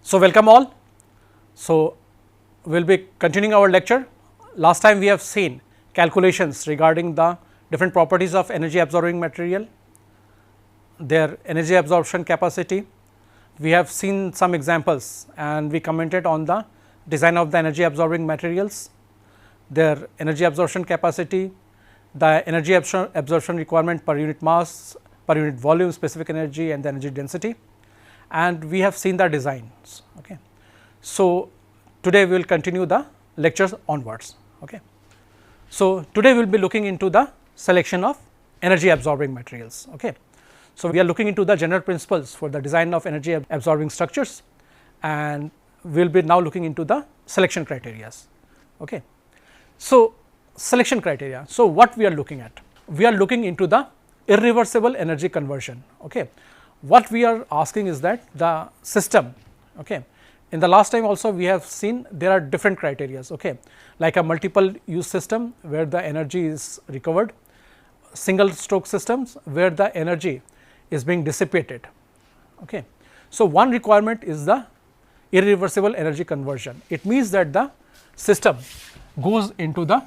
So, welcome all. So, we will be continuing our lecture. Last time we have seen calculations regarding the different properties of energy absorbing material, their energy absorption capacity. We have seen some examples and we commented on the design of the energy absorbing materials, their energy absorption capacity, the energy absorption requirement per unit mass, per unit volume, specific energy and the energy density, and we have seen the designs. Okay. So, today we will continue the lectures onwards. Okay. So, today we will be looking into the selection of energy absorbing materials. Okay. So, we are looking into the general principles for the design of energy absorbing structures, and we will be now looking into the selection criteria. Okay. So, selection criteria. So, what we are looking at? We are looking into the irreversible energy conversion. Okay. What we are asking is that the system, okay, in the last time also we have seen there are different criteria, okay, like a multiple use system where the energy is recovered, single stroke systems where the energy is being dissipated. Okay. So, one requirement is the irreversible energy conversion. It means that the system goes into the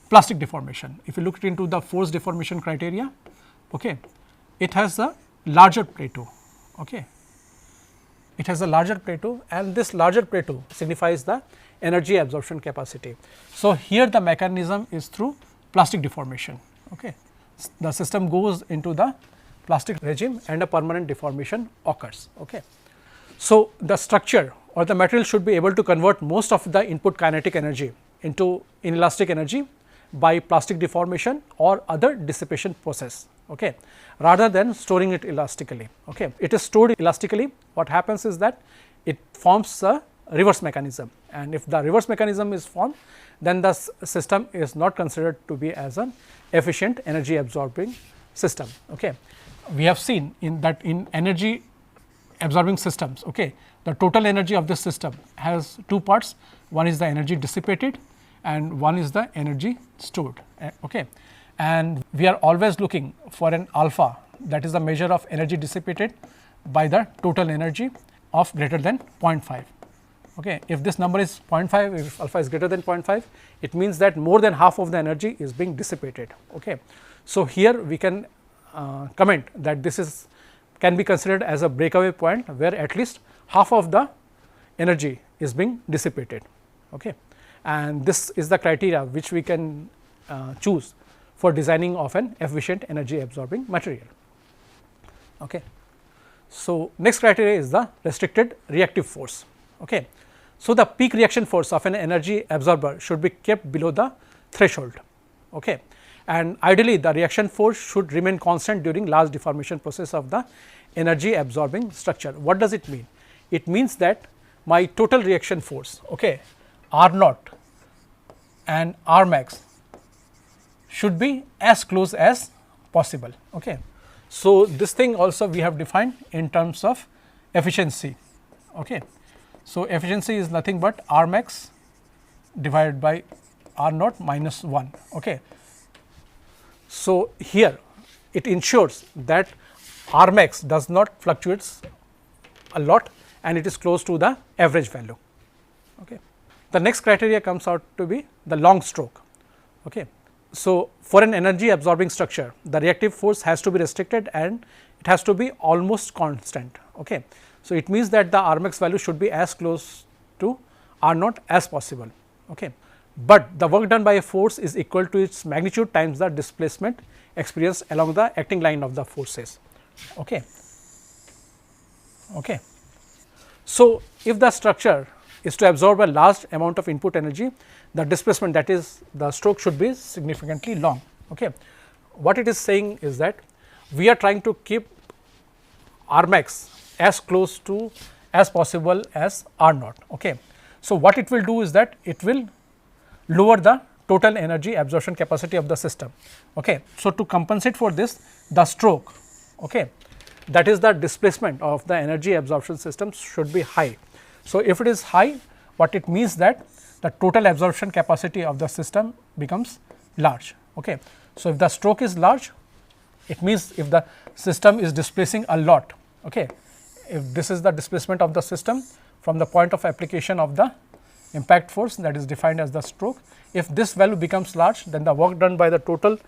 plastic deformation. If you look into the force deformation criteria, okay, it has a larger plateau. Okay. It has a larger plateau, and this larger plateau signifies the energy absorption capacity. So, here the mechanism is through plastic deformation. Okay. The system goes into the plastic regime and a permanent deformation occurs. Okay. So, the structure or the material should be able to convert most of the input kinetic energy into inelastic energy by plastic deformation or other dissipation process, okay, rather than storing it elastically. Okay. It is stored elastically. What happens is that it forms a reverse mechanism, and if the reverse mechanism is formed, then the system is not considered to be as an efficient energy absorbing system. Okay. We have seen in that in energy absorbing systems, okay, the total energy of the system has two parts. One is the energy dissipated and one is the energy stored. Okay. And we are always looking for an alpha, that is the measure of energy dissipated by the total energy of greater than 0.5. Okay. If this number is 0.5, if alpha is greater than 0.5, it means that more than half of the energy is being dissipated. Okay. So, here we can comment that this can be considered as a breakaway point where at least half of the energy is being dissipated. Okay. And this is the criteria which we can choose for designing of an efficient energy absorbing material. Okay. So, next criteria is the restricted reactive force. Okay. So, the peak reaction force of an energy absorber should be kept below the threshold, okay, and ideally the reaction force should remain constant during large deformation process of the energy absorbing structure. What does it mean? It means that my total reaction force, okay, R naught and R max should be as close as possible. Okay. So, this thing also we have defined in terms of efficiency. Okay. So, efficiency is nothing but R max divided by R naught minus 1. Okay. So, here it ensures that R max does not fluctuates a lot and it is close to the average value. Okay. The next criteria comes out to be the long stroke. Okay. So, for an energy absorbing structure, the reactive force has to be restricted and it has to be almost constant. Okay. So, it means that the R max value should be as close to R naught as possible. Okay. But the work done by a force is equal to its magnitude times the displacement experienced along the acting line of the forces. Okay. Okay. So, if the structure is to absorb a large amount of input energy, the displacement, that is the stroke, should be significantly long. Okay. What it is saying is that we are trying to keep R max as close to as possible as R naught. Okay. So, what it will do is that it will lower the total energy absorption capacity of the system. Okay. So, to compensate for this, the stroke, okay, that is the displacement of the energy absorption system, should be high. So, if it is high, what it means that the total absorption capacity of the system becomes large. Okay. So, if the stroke is large, it means if the system is displacing a lot, okay, if this is the displacement of the system, from the point of application of the impact force, that is defined as the stroke. If this value becomes large, then the work done by the total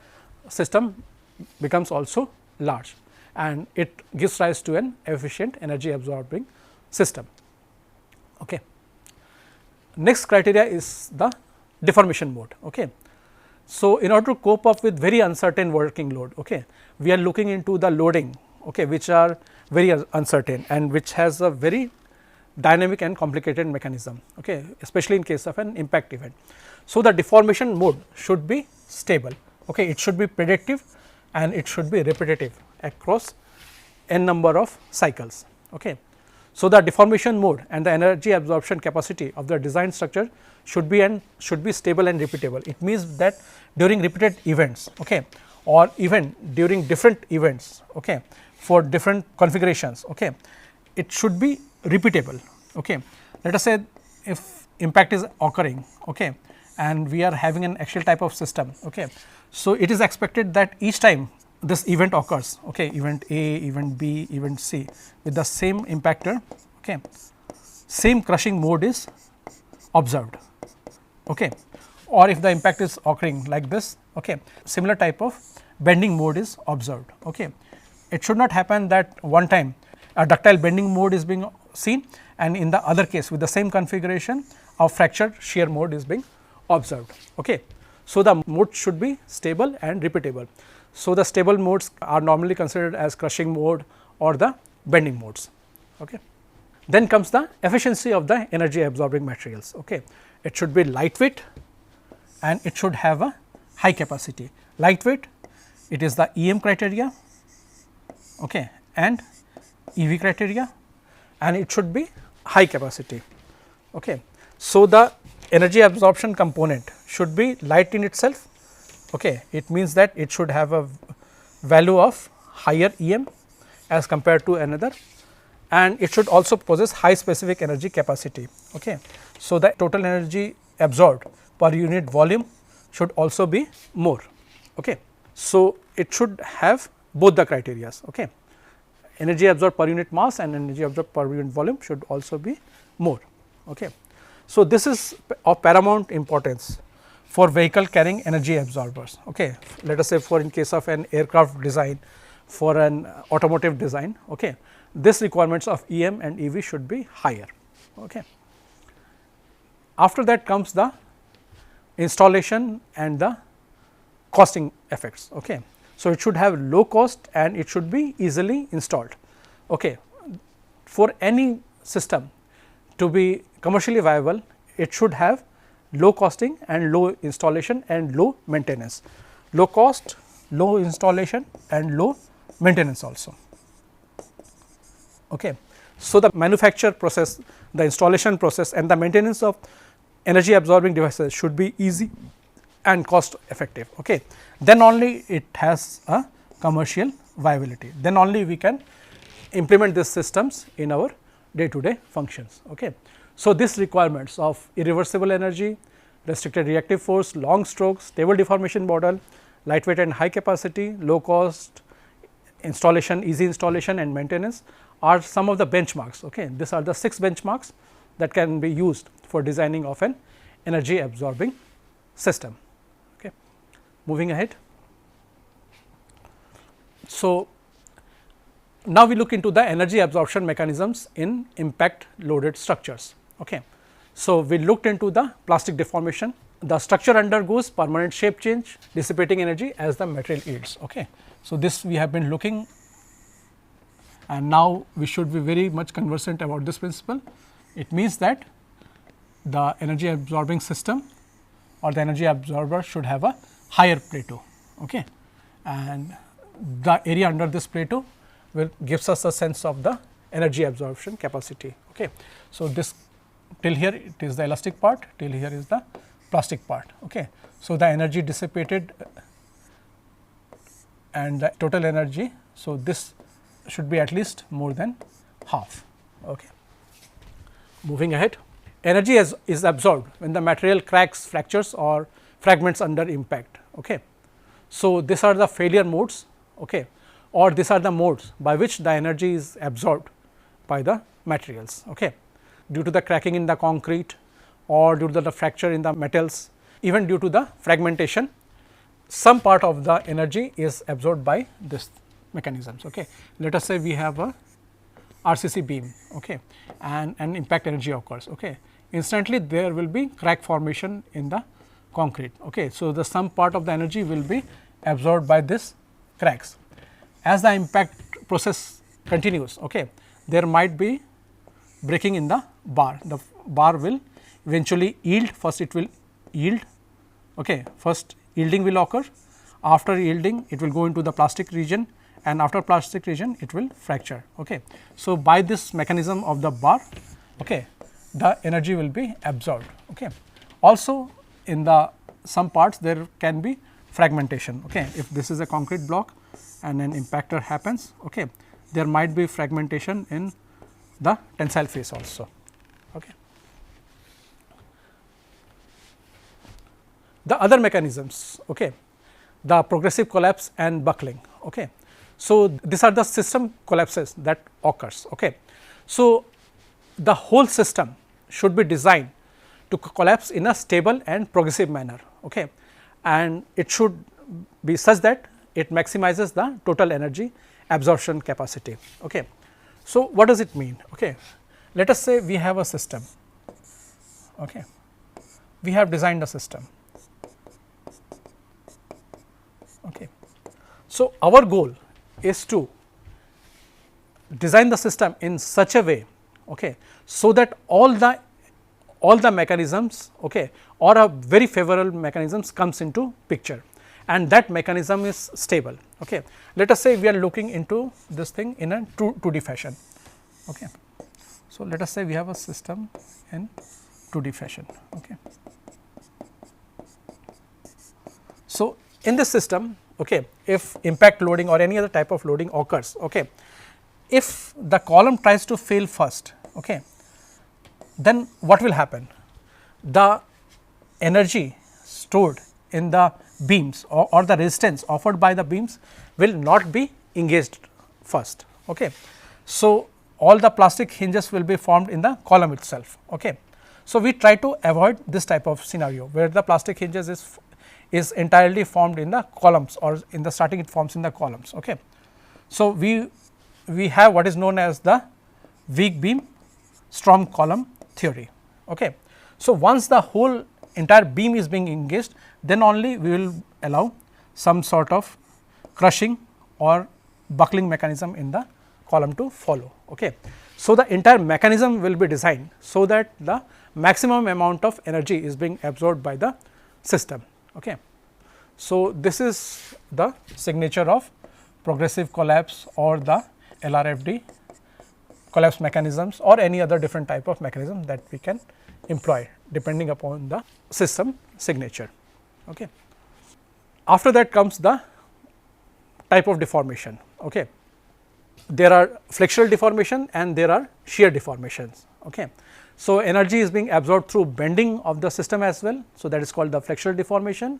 system becomes also large, and it gives rise to an efficient energy absorbing system. Okay. Next criteria is the deformation mode. Okay. So, in order to cope up with very uncertain working load, okay, we are looking into the loading, okay, which are very uncertain and which has a very dynamic and complicated mechanism, okay, especially in case of an impact event. So, the deformation mode should be stable, okay, it should be predictive and it should be repetitive across n number of cycles. Okay. So, the deformation mode and the energy absorption capacity of the design structure should be stable and repeatable. It means that during repeated events, okay, or even during different events, okay, for different configurations, okay, it should be repeatable. Okay. Let us say if impact is occurring, okay, and we are having an axial type of system. Okay. So, it is expected that each time this event occurs, okay, event A, event B, event C with the same impactor, okay, same crushing mode is observed, okay, or if the impact is occurring like this, okay, similar type of bending mode is observed. Okay. It should not happen that one time a ductile bending mode is being seen and in the other case with the same configuration of fractured shear mode is being observed. Okay. So, the mode should be stable and repeatable. So, the stable modes are normally considered as crushing mode or the bending modes. Okay. Then comes the efficiency of the energy absorbing materials. Okay. It should be lightweight and it should have a high capacity. Lightweight, it is the EM criteria, okay, and EV criteria, and it should be high capacity. Okay. So, the energy absorption component should be light in itself. Okay. It means that it should have a value of higher EM as compared to another, and it should also possess high specific energy capacity. Okay. So, the total energy absorbed per unit volume should also be more. Okay. So, it should have both the criterias. Okay. Energy absorbed per unit mass and energy absorbed per unit volume should also be more. Okay. So, this is of paramount importance for vehicle carrying energy absorbers. Okay. Let us say for in case of an aircraft design, for an automotive design, okay, this requirements of EM and EV should be higher. Okay. After that comes the installation and the costing effects. Okay. So, it should have low cost and it should be easily installed. Okay. For any system to be commercially viable, it should have low costing and low installation and low maintenance. Low cost, low installation and low maintenance also. Okay. So, the manufacture process, the installation process and the maintenance of energy absorbing devices should be easy and cost effective. Okay. Then only it has a commercial viability, then only we can implement these systems in our day to day functions. Okay. So, these requirements of irreversible energy, restricted reactive force, long stroke, stable deformation model, lightweight and high capacity, low cost, installation, easy installation and maintenance are some of the benchmarks. Okay. These are the 6 benchmarks that can be used for designing of an energy absorbing system. Okay. Moving ahead. So, now we look into the energy absorption mechanisms in impact loaded structures. Okay. So, we looked into the plastic deformation. The structure undergoes permanent shape change, dissipating energy as the material yields. Okay. So, this we have been looking, and now we should be very much conversant about this principle. It means that the energy absorbing system or the energy absorber should have a higher plateau. Okay. And the area under this plateau will gives us a sense of the energy absorption capacity. Okay. So, this till here it is the elastic part, till here is the plastic part. Okay. So, the energy dissipated and the total energy. So, this should be at least more than half. Okay. Moving ahead, energy is absorbed when the material cracks, fractures or fragments under impact. Okay. So, these are the failure modes, okay, or these are the modes by which the energy is absorbed by the materials. Okay. due to the cracking in the concrete or due to the fracture in the metals, even due to the fragmentation, some part of the energy is absorbed by this mechanisms. Okay. Let us say we have a RCC beam, okay, and an impact energy occurs. Okay. Instantly there will be crack formation in the concrete. Okay. So, the some part of the energy will be absorbed by this cracks. As the impact process continues, okay, there might be breaking in the bar. The bar will eventually yield. First it will yield, okay. First yielding will occur. After yielding it will go into the plastic region, and after plastic region it will fracture. Okay. So, by this mechanism of the bar, okay, the energy will be absorbed. Okay. Also in the some parts there can be fragmentation. Okay. If this is a concrete block and an impactor happens, okay, there might be fragmentation in the tensile phase also. Okay. The other mechanisms, okay, the progressive collapse and buckling. Okay. So, these are the system collapses that occurs. Okay. So, the whole system should be designed to collapse in a stable and progressive manner, okay, and it should be such that it maximizes the total energy absorption capacity. Okay. So, what does it mean? Okay. Let us say we have a system, okay. We have designed a system. Okay. So, our goal is to design the system in such a way, okay, so that all the mechanisms, okay, or a very favorable mechanisms comes into picture, and that mechanism is stable. Okay. Let us say we are looking into this thing in a 2D fashion. Okay. So, let us say we have a system in 2D fashion. Okay. So, in this system, okay, if impact loading or any other type of loading occurs, okay, if the column tries to fail first, okay, then what will happen? The energy stored in the beams or the resistance offered by the beams will not be engaged first. Okay. So, all the plastic hinges will be formed in the column itself. Okay. So, we try to avoid this type of scenario where the plastic hinges is entirely formed in the columns, or in the starting it forms in the columns. Okay. So, we have what is known as the weak beam strong column theory. Okay. So, once the whole entire beam is being engaged, then only we will allow some sort of crushing or buckling mechanism in the column to follow. Okay. So, the entire mechanism will be designed so that the maximum amount of energy is being absorbed by the system. Okay. So, this is the signature of progressive collapse or the LRFD collapse mechanisms, or any other different type of mechanism that we can employ depending upon the system signature. Okay. After that comes the type of deformation. Okay. There are flexural deformation and there are shear deformations. Okay. So, energy is being absorbed through bending of the system as well. So, that is called the flexural deformation,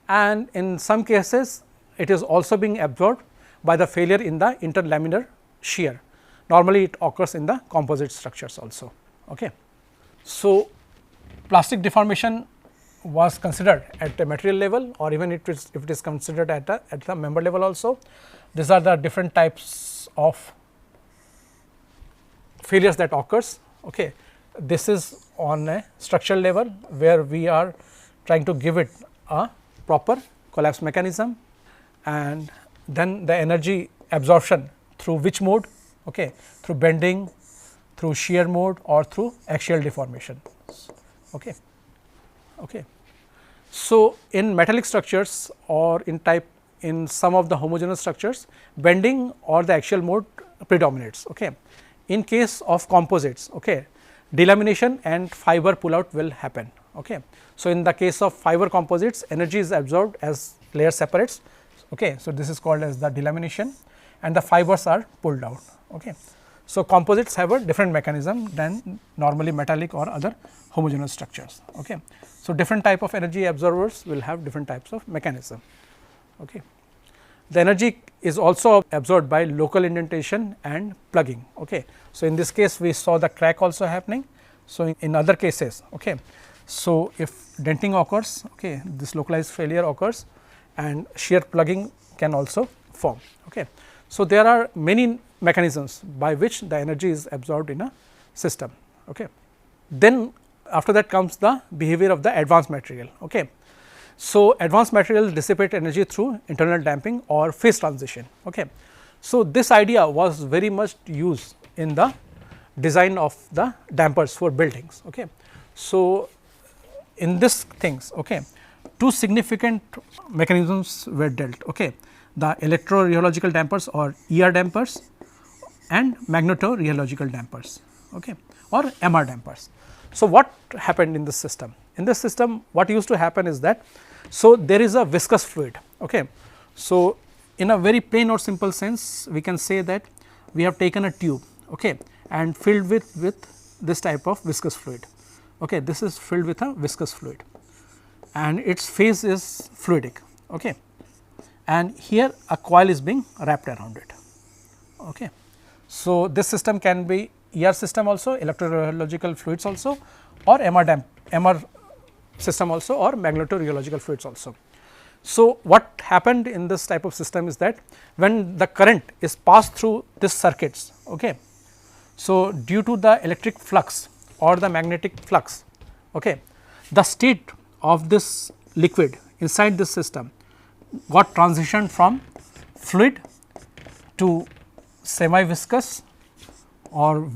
and in some cases it is also being absorbed by the failure in the interlaminar shear. Normally it occurs in the composite structures also. Okay. So, plastic deformation was considered at the material level, or even if it is considered at the member level also. These are the different types of failures that occurs. Okay. This is on a structural level where we are trying to give it a proper collapse mechanism, and then the energy absorption through which mode, okay, through bending, through shear mode, or through axial deformation. Okay. Okay. So, in metallic structures or in some of the homogeneous structures, bending or the axial mode predominates. Okay. In case of composites, okay, delamination and fiber pull out will happen. Okay. So, in the case of fiber composites, energy is absorbed as layer separates. Okay. So, this is called as the delamination, and the fibers are pulled out. Okay. So, composites have a different mechanism than normally metallic or other homogeneous structures. Okay. So, different type of energy absorbers will have different types of mechanism. Okay. The energy is also absorbed by local indentation and plugging. Okay. So, in this case we saw the crack also happening, So, in other cases, okay, so if denting occurs, okay, this localized failure occurs and shear plugging can also form. Okay. So, there are many mechanisms by which the energy is absorbed in a system. Okay. Then after that comes the behavior of the advanced material. Okay. So, advanced materials dissipate energy through internal damping or phase transition. Okay. So, this idea was very much used in the design of the dampers for buildings. Okay. So, in this things, okay, two significant mechanisms were dealt, okay, the electro-rheological dampers or ER dampers and magneto-rheological dampers, okay, or MR dampers. So, what happened in this system? In this system, what used to happen is that, so there is a viscous fluid. Okay. So, in a very plain or simple sense, we can say that we have taken a tube, okay, and filled with this type of viscous fluid. Okay. This is filled with a viscous fluid and its phase is fluidic. Okay. And here a coil is being wrapped around it. Okay. So, this system can be ER system also, electro-rheological fluids also, or MR system also, or magneto-rheological fluids also. So, what happened in this type of system is that when the current is passed through these circuits, okay, so due to the electric flux or the magnetic flux, okay, the state of this liquid inside this system got transitioned from fluid to semi viscous or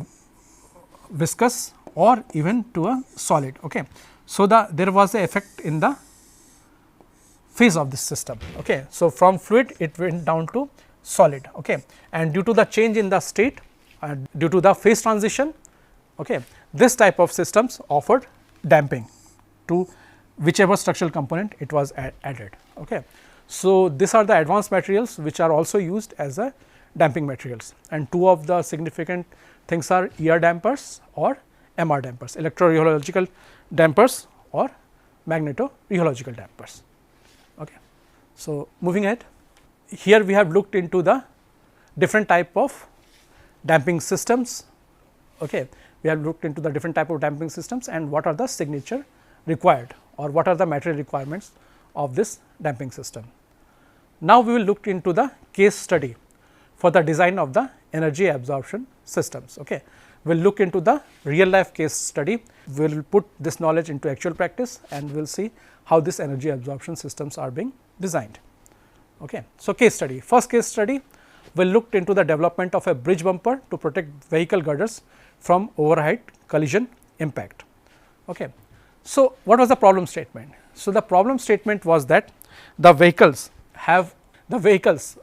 viscous or even to a solid. Okay. So, there was a effect in the phase of this system. Okay. So, from fluid it went down to solid, okay, and due to the change in the state due to the phase transition, okay, this type of systems offered damping to whichever structural component it was added. Okay. So, these are the advanced materials which are also used as a damping materials, and two of the significant things are ER dampers or MR dampers, electro-rheological dampers or magneto-rheological dampers. Okay. So, moving ahead, here we have looked into the different type of damping systems. Okay. We have looked into the different type of damping systems and what are the signature required or what are the material requirements of this damping system. Now, we will look into the case study for the design of the energy absorption systems. Okay. We will look into the real life case study, we will put this knowledge into actual practice and we will see how this energy absorption systems are being designed. Okay. So, case study, first case study we will look into the development of a bridge bumper to protect vehicle girders from overhead collision impact. Okay. So, what was the problem statement? So, the problem statement was that the vehicles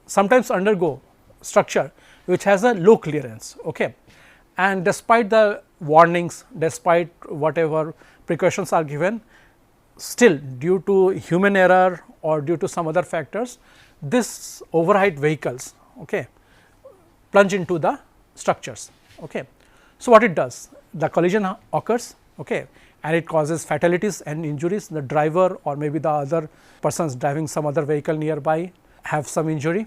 sometimes undergo structure which has a low clearance. Okay. And despite the warnings, despite whatever precautions are given, still due to human error or due to some other factors, this overhead vehicles, okay, plunge into the structures. Okay. So, what it does? The collision occurs, okay, and it causes fatalities and injuries. The driver or maybe the other persons driving some other vehicle nearby have some injury.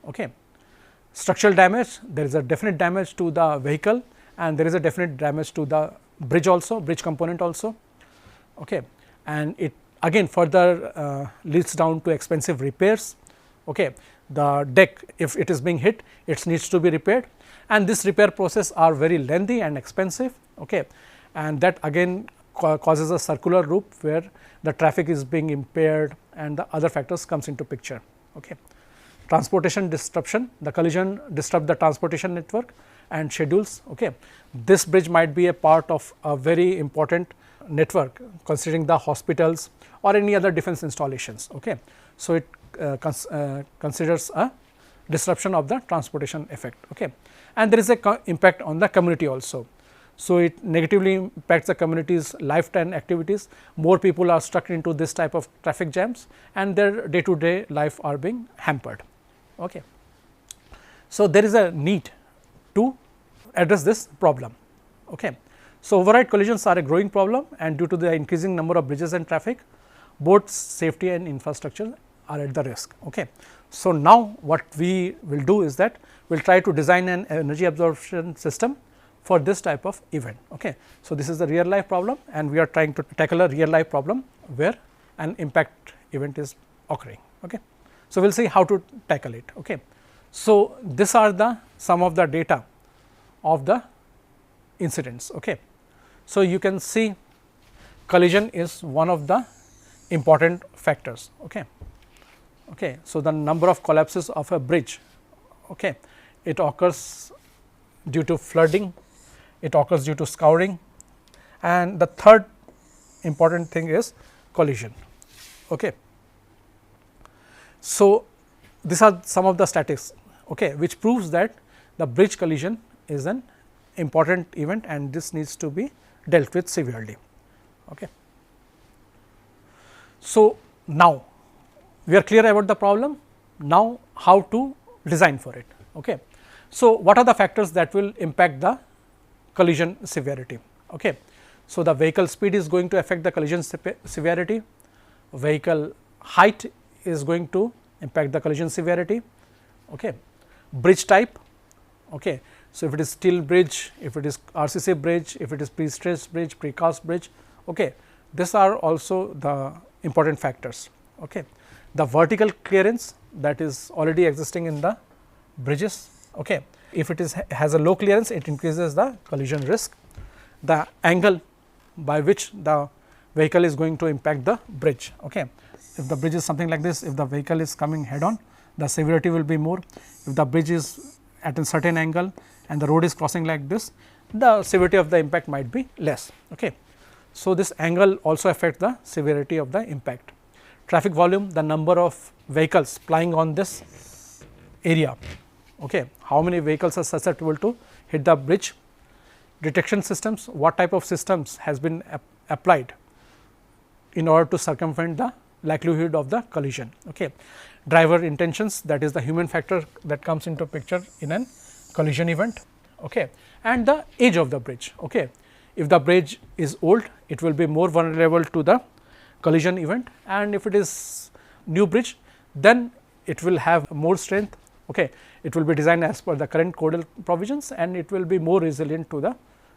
Okay. Structural damage, there is a definite damage to the vehicle and there is a definite damage to the bridge also, bridge component also. Okay. And it again further leads down to expensive repairs. Okay. The deck, if it is being hit, it needs to be repaired, and this repair process are very lengthy and expensive. Okay. And that again causes a circular loop where the traffic is being impaired and the other factors comes into picture. Okay. Transportation disruption, the collision disrupt the transportation network and schedules. Okay. This bridge might be a part of a very important network considering the hospitals or any other defense installations. Okay. So, it considers a disruption of the transportation effect. Okay. And there is a impact on the community also. So, it negatively impacts the community's lifetime activities. More people are stuck into this type of traffic jams and their day to day life are being hampered. Okay. So, there is a need to address this problem. Okay. So, overhead collisions are a growing problem and due to the increasing number of bridges and traffic, both safety and infrastructure are at the risk. Okay. So, now what we will do is that we will try to design an energy absorption system for this type of event. Okay. So, this is the real life problem, and we are trying to tackle a real life problem where an impact event is occurring. Okay. So, we will see how to tackle it. Okay. So, these are the some of the data of the incidents. Okay. So, you can see collision is one of the important factors. Okay. Okay. So, the number of collapses of a bridge, okay, it occurs due to flooding, it occurs due to scouring, and the third important thing is collision. Okay. So, these are some of the statistics, okay, which proves that the bridge collision is an important event, and this needs to be dealt with severely. Okay. So, now we are clear about the problem. Now, how to design for it. Okay. So, what are the factors that will impact the collision severity? Okay. So, the vehicle speed is going to affect the collision severity, vehicle height is going to impact the collision severity, okay. Bridge type. Okay. So, if it is steel bridge, if it is RCC bridge, if it is pre-stressed bridge, precast bridge, okay. These are also the important factors. Okay. The vertical clearance that is already existing in the bridges. Okay. If it is has a low clearance, it increases the collision risk. The angle by which the vehicle is going to impact the bridge. Okay. If the bridge is something like this, if the vehicle is coming head on, the severity will be more. If the bridge is at a certain angle and the road is crossing like this, the severity of the impact might be less. Okay. So, this angle also affects the severity of the impact. Traffic volume, the number of vehicles plying on this area, okay. How many vehicles are susceptible to hit the bridge. Detection systems, what type of systems has been applied in order to circumvent the likelihood of the collision. Okay. Driver intentions, that is the human factor that comes into picture in an collision event, okay. And the age of the bridge. Okay. If the bridge is old, it will be more vulnerable to the collision event, and if it is new bridge, then it will have more strength. Okay. It will be designed as per the current codal provisions, and it will be more resilient to the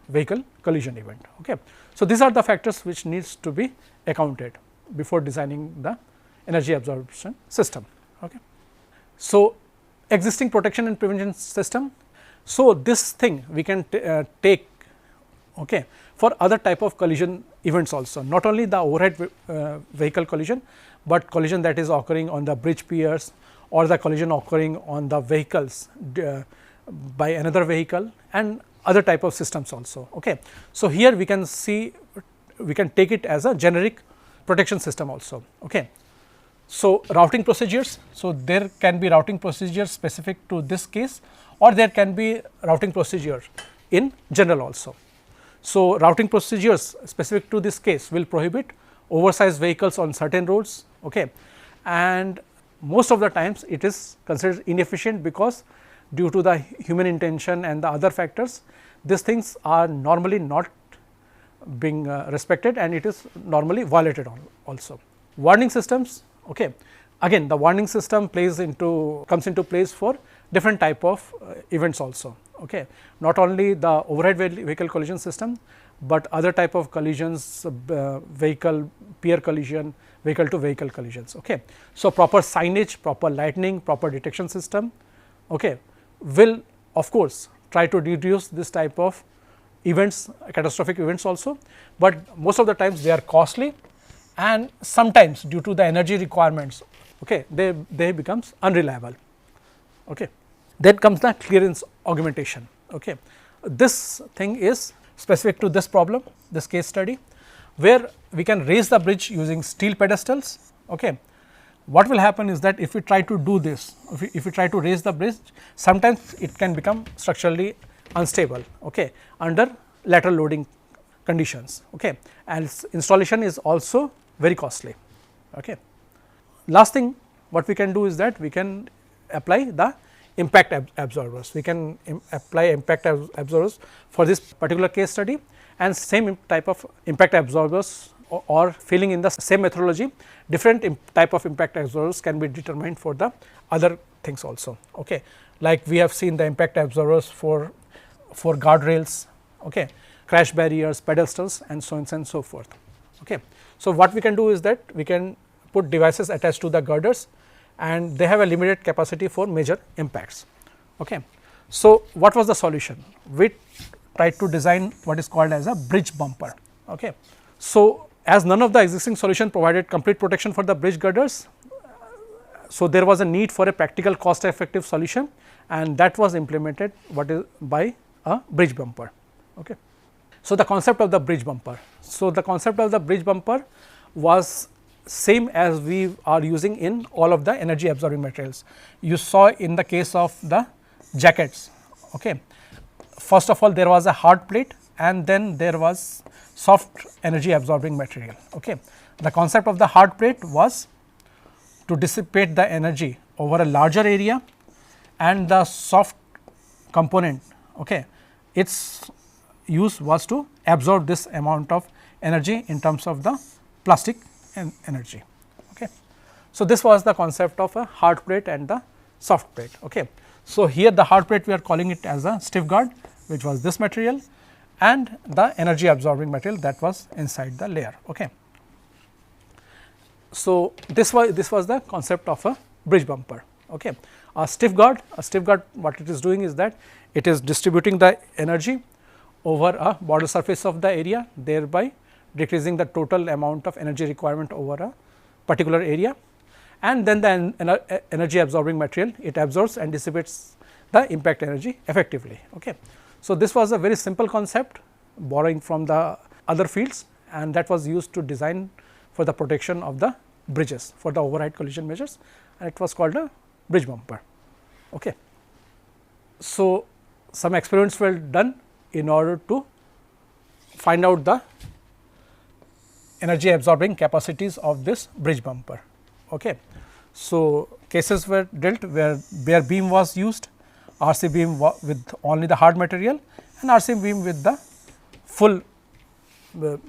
vehicle collision event. Okay. So, these are the factors which needs to be accounted before designing the energy absorption system. Okay. So, existing protection and prevention system. So, this thing we can take, okay, for other type of collision events also, not only the overhead vehicle collision, but collision that is occurring on the bridge piers, or the collision occurring on the vehicles by another vehicle, and other type of systems also. Okay. So, here we can see, we can take it as a generic protection system also. Okay. So, routing procedures. So, there can be routing procedures specific to this case, or there can be routing procedure in general also. So, routing procedures specific to this case will prohibit oversized vehicles on certain roads, okay. And most of the times it is considered inefficient, because due to the human intention and the other factors, these things are normally not being respected, and it is normally violated also. Warning systems, okay. Again, the warning system comes into place for different type of events also. Okay. Not only the overhead vehicle collision system, but other type of collisions, vehicle peer collision, vehicle to vehicle collisions. Okay. So, proper signage, proper lighting, proper detection system, okay, will of course try to reduce this type of events, catastrophic events also, but most of the times they are costly, and sometimes due to the energy requirements, okay, they becomes unreliable. Okay. Then comes the clearance augmentation. Okay. This thing is specific to this problem, this case study, where we can raise the bridge using steel pedestals. Okay. What will happen is that if we try to do this, if we try to raise the bridge, sometimes it can become structurally unstable, okay, under lateral loading conditions, okay, and its installation is also very costly. Okay. Last thing what we can do is that we can apply the impact absorbers. We can apply impact absorbers for this particular case study, and same type of impact absorbers or filling in the same methodology, different type of impact absorbers can be determined for the other things also. Okay. Like we have seen the impact absorbers for guardrails, okay, crash barriers, pedestals and so on and so forth. Okay. So, what we can do is that we can put devices attached to the girders and they have a limited capacity for major impacts. Okay. So, what was the solution? We tried to design what is called as a bridge bumper. Okay. So, as none of the existing solution provided complete protection for the bridge girders, so there was a need for a practical cost effective solution and that was implemented by a bridge bumper. Okay. So, the concept of the bridge bumper. So, the concept of the bridge bumper was same as we are using in all of the energy absorbing materials. You saw in the case of the jackets. Okay. First of all, there was a hard plate and then there was soft energy absorbing material. Okay. The concept of the hard plate was to dissipate the energy over a larger area and the soft component, okay, its use was to absorb this amount of energy in terms of the plastic energy. Okay. So, this was the concept of a hard plate and the soft plate. Okay. So, here the hard plate we are calling it as a stiff guard, which was this material, and the energy absorbing material that was inside the layer. Okay. So, this was the concept of a bridge bumper. Okay. A stiff guard what it is doing is that it is distributing the energy over a border surface of the area, thereby decreasing the total amount of energy requirement over a particular area, and then the energy absorbing material, it absorbs and dissipates the impact energy effectively. Okay. So, this was a very simple concept borrowing from the other fields and that was used to design for the protection of the bridges for the overhead collision measures, and it was called a bridge bumper. Okay. So, some experiments were done in order to find out the energy absorbing capacities of this bridge bumper. Okay. So, cases were dealt where bare beam was used, RC beam with only the hard material and RC beam with the full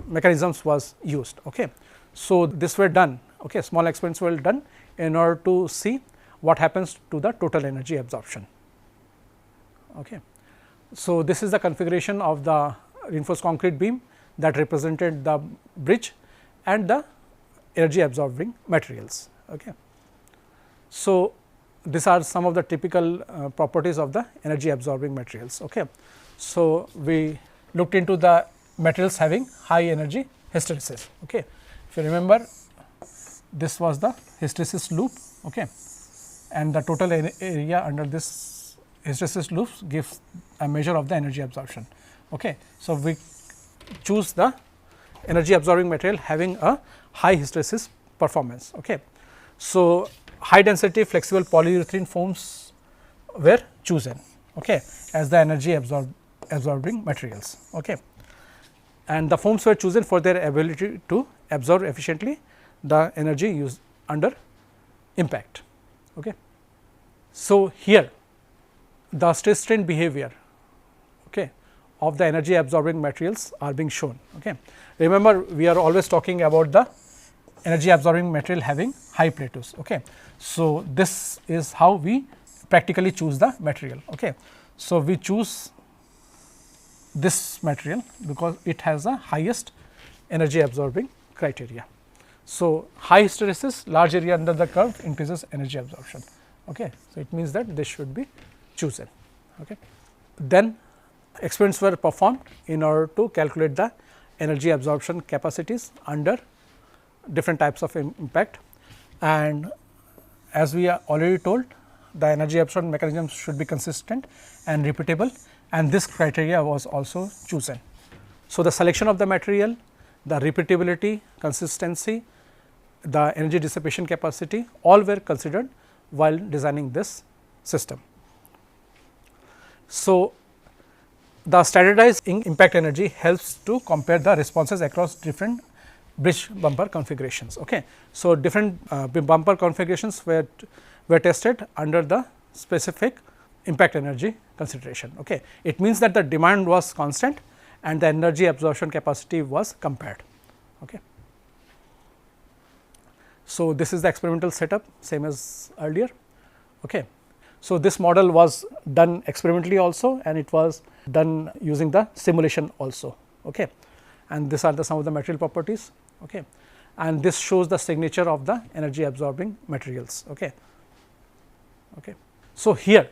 mechanisms was used. Okay. So, this were done, okay, small experiments were done in order to see what happens to the total energy absorption. Okay. So, this is the configuration of the reinforced concrete beam that represented the bridge and the energy absorbing materials. Okay. So, these are some of the typical properties of the energy absorbing materials. Okay. So, we looked into the materials having high energy hysteresis. Okay. If you remember, this was the hysteresis loop, okay, and the total area under this hysteresis loop gives a measure of the energy absorption. Okay. So, we choose the energy absorbing material having a high hysteresis performance. Okay. So, high density flexible polyurethane foams were chosen, okay, as the energy absorbing materials. Okay. And the foams were chosen for their ability to absorb efficiently the energy used under impact. Okay. So, here the stress strain behavior, okay, of the energy absorbing materials are being shown. Okay. Remember, we are always talking about the energy absorbing material having high plateaus. Okay. So, this is how we practically choose the material. Okay. So, we choose this material because it has the highest energy absorbing criteria. So, high hysteresis, large area under the curve increases energy absorption. Okay. So, it means that this should be chosen. Okay. Then experiments were performed in order to calculate the energy absorption capacities under different types of impact, and as we are already told, the energy absorption mechanisms should be consistent and repeatable, and this criteria was also chosen. So, the selection of the material, the repeatability, consistency, the energy dissipation capacity, all were considered while designing this system. So, the standardized impact energy helps to compare the responses across different bridge bumper configurations. Okay. So, different bumper configurations were tested under the specific impact energy consideration. Okay. It means that the demand was constant and the energy absorption capacity was compared. Okay. So, this is the experimental setup same as earlier. Okay. So, this model was done experimentally also, and it was done using the simulation also. Okay. And these are some of the material properties. Okay. And this shows the signature of the energy absorbing materials. Okay. Okay. So, here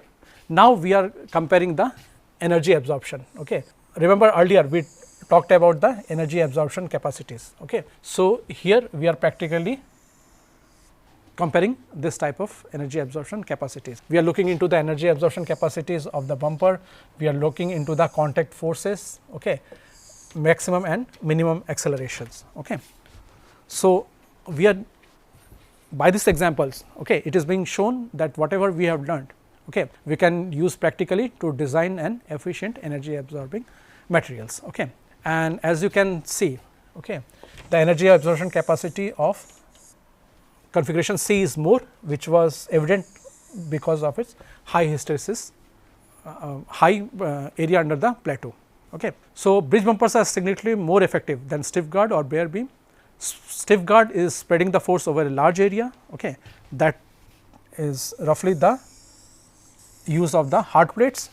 now we are comparing the energy absorption. Okay. Remember earlier we talked about the energy absorption capacities. Okay. So, here we are practically comparing this type of energy absorption capacities. We are looking into the energy absorption capacities of the bumper, we are looking into the contact forces, okay, maximum and minimum accelerations. Okay. So, we are by these examples, okay, it is being shown that whatever we have learned, okay, we can use practically to design an efficient energy absorbing materials. Okay. And as you can see, okay, the energy absorption capacity of configuration C is more, which was evident because of its high hysteresis, high area under the plateau. Okay. So, bridge bumpers are significantly more effective than stiff guard or bare beam. Stiff guard is spreading the force over a large area, okay, that is roughly the use of the hard plates,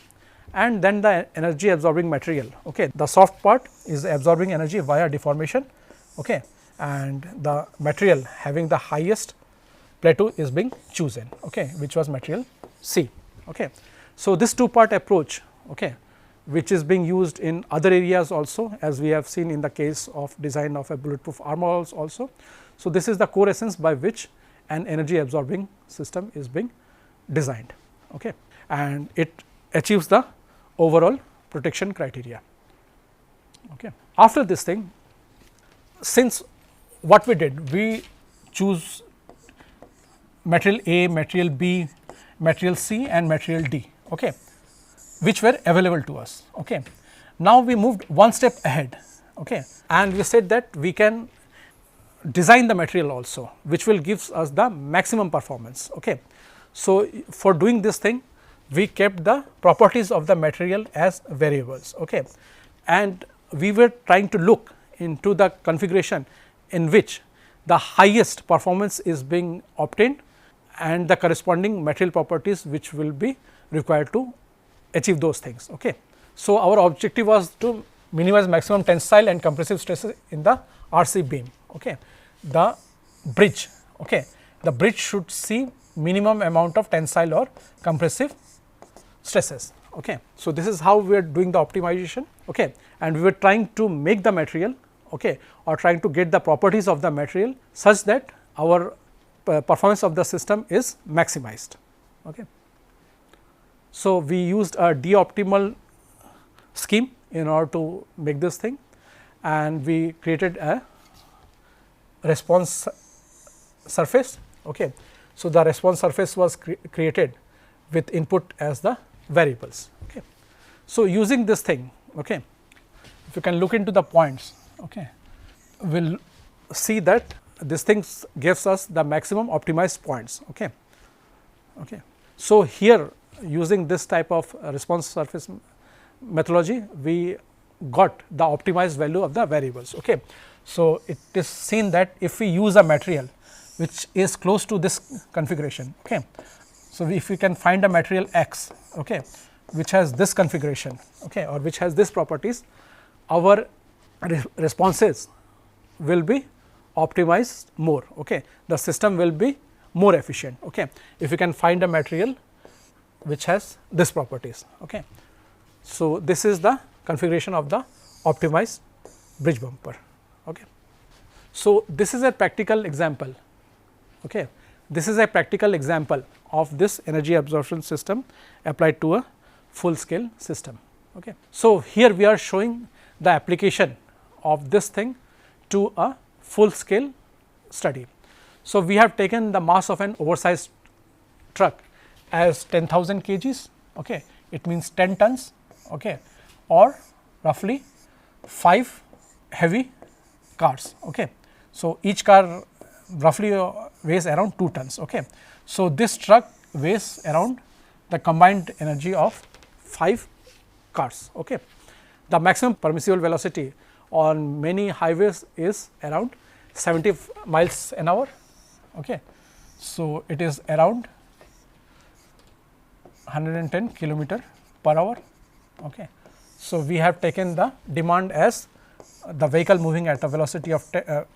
and then the energy absorbing material. Okay. The soft part is absorbing energy via deformation, okay, and the material having the highest plateau is being chosen, okay, which was material C. Okay. So, this two-part approach, okay, which is being used in other areas also, as we have seen in the case of design of a bulletproof armor also. So, this is the core essence by which an energy absorbing system is being designed, okay, and it achieves the overall protection criteria. Okay. After this thing, since what we did, we choose material A, material B, material C and material D, okay, which were available to us. Okay. Now, we moved one step ahead, okay, and we said that we can design the material also, which will give us the maximum performance. Okay. So, for doing this thing, we kept the properties of the material as variables, okay, and we were trying to look into the configuration in which the highest performance is being obtained and the corresponding material properties which will be required to achieve those things. Okay. So, our objective was to minimize maximum tensile and compressive stresses in the RC beam. Okay. The bridge, okay, the bridge should see minimum amount of tensile or compressive stresses. Okay. So, this is how we are doing the optimization, okay, and we were trying to make the material, okay, or trying to get the properties of the material such that our performance of the system is maximized. Okay. So, we used a de-optimal scheme in order to make this thing, and we created a response surface. Okay. So, the response surface was created with input as the variables. Okay. So, using this thing, okay, if you can look into the points, okay, we will see that this thing gives us the maximum optimized points. Okay. Okay. So, here using this type of response surface methodology, we got the optimized value of the variables. Okay. So, it is seen that if we use a material which is close to this configuration, okay, so if we can find a material X, okay, which has this configuration, okay, or which has this properties, our responses will be optimized more. Okay. The system will be more efficient. Okay. If we can find a material which has this properties. Okay. So, this is the configuration of the optimized bridge bumper. Okay. So, this is a practical example. Okay. This is a practical example of this energy absorption system applied to a full scale system. Okay. So, here we are showing the application of this thing to a full scale study. So, we have taken the mass of an oversized truck as 10,000 kgs, okay. It means 10 tons, okay, or roughly 5 heavy cars. Okay. So, each car roughly weighs around 2 tons. Okay. So, this truck weighs around the combined energy of 5 cars. Okay. The maximum permissible velocity on many highways is around 70 miles an hour. Okay. So, it is around 110 kilometer per hour. Okay. So, we have taken the demand as the vehicle moving at a velocity of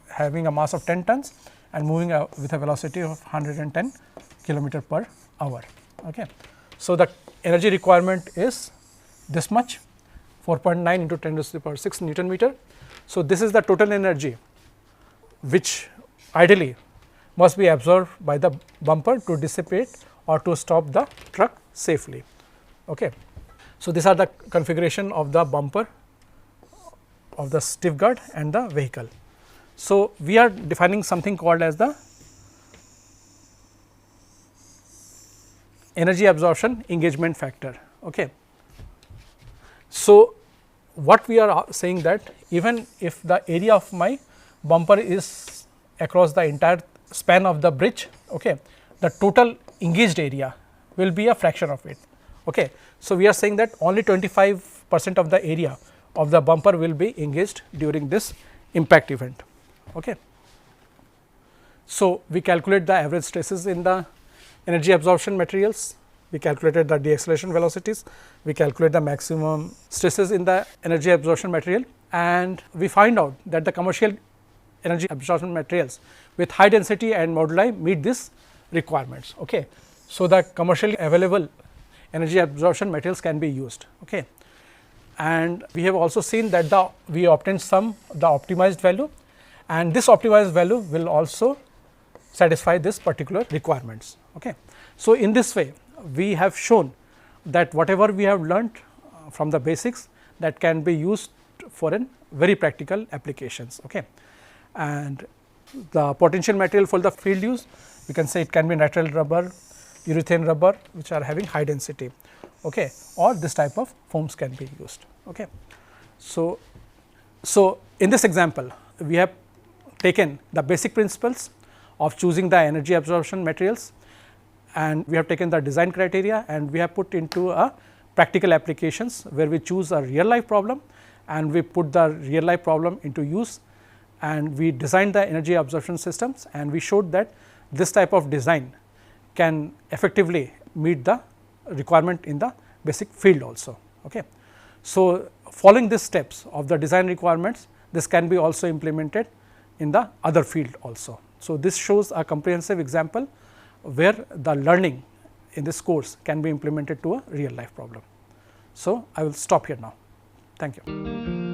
having a mass of 10 tons and moving with a velocity of 110 kilometer per hour. Okay. So, the energy requirement is this much, 4.9 into 10 to the power 6 Newton meter. So, this is the total energy which ideally must be absorbed by the bumper to dissipate or to stop the truck safely. Okay. So, these are the configuration of the bumper, of the stiff guard and the vehicle. So, we are defining something called as the energy absorption engagement factor. Okay. So, what we are saying that even if the area of my bumper is across the entire span of the bridge, okay, the total engaged area will be a fraction of it. Okay. So, we are saying that only 25% of the area of the bumper will be engaged during this impact event. Okay. So, we calculate the average stresses in the energy absorption materials, we calculated the deceleration velocities, we calculate the maximum stresses in the energy absorption material, and we find out that the commercial energy absorption materials with high density and moduli meet these requirements. Okay. So, the commercially available energy absorption materials can be used. Okay. And we have also seen that we obtained the optimized value, and this optimized value will also satisfy this particular requirements. Okay. So, in this way we have shown that whatever we have learnt from the basics, that can be used for an very practical applications. Okay. And the potential material for the field use, we can say it can be natural rubber, urethane rubber, which are having high density, okay, or this type of foams can be used. Okay. So, in this example we have taken the basic principles of choosing the energy absorption materials, and we have taken the design criteria and we have put into a practical applications where we choose a real life problem and we put the real life problem into use, and we designed the energy absorption systems, and we showed that this type of design can effectively meet the requirement in the basic field also. Okay. So, following these steps of the design requirements, this can be also implemented in the other field also. So, this shows a comprehensive example where the learning in this course can be implemented to a real life problem. So, I will stop here now. Thank you.